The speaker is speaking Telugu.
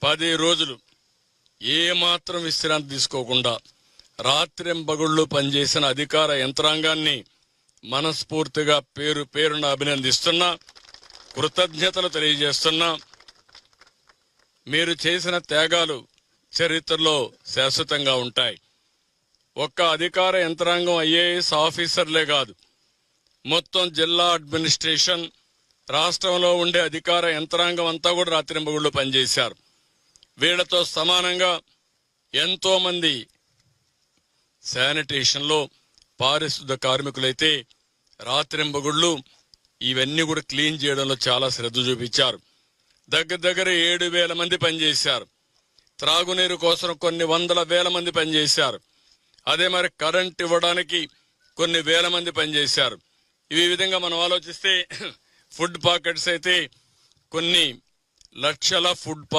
10 రోజులు ఏమాత్రం విశ్రాంతి తీసుకోకుండా రాత్రింబగళ్ళు పనిచేసిన అధికార యంత్రాంగాన్ని మనస్ఫూర్తిగా పేరు పేరున అభినందిస్తున్నా, కృతజ్ఞతలు తెలియజేస్తున్నా. మీరు చేసిన త్యాగాలు చరిత్రలో శాశ్వతంగా ఉంటాయి. ఒక్క అధికార యంత్రాంగం ఐఏఎస్ ఆఫీసర్లే కాదు, మొత్తం జిల్లా అడ్మినిస్ట్రేషన్, రాష్ట్రంలో ఉండే అధికార యంత్రాంగం అంతా కూడా రాత్రింబగళ్ళు పనిచేశారు. వీళ్లతో సమానంగా ఎంతో మంది శానిటేషన్లో పారిశుద్ధ కార్మికులైతే రాత్రింబగళ్ళు ఇవన్నీ కూడా క్లీన్ చేయడంలో చాలా శ్రద్ధ చూపించారు. దగ్గర 7,000 మంది పనిచేశారు. త్రాగునీరు కోసం కొన్ని వందల వేల మంది పనిచేశారు. అదే మరి కరెంట్ ఇవ్వడానికి కొన్ని వేల మంది పనిచేశారు. ఈ విధంగా మనం ఆలోచిస్తే ఫుడ్ పాకెట్స్ అయితే కొన్ని లక్షల ఫుడ్ పాకెట్స్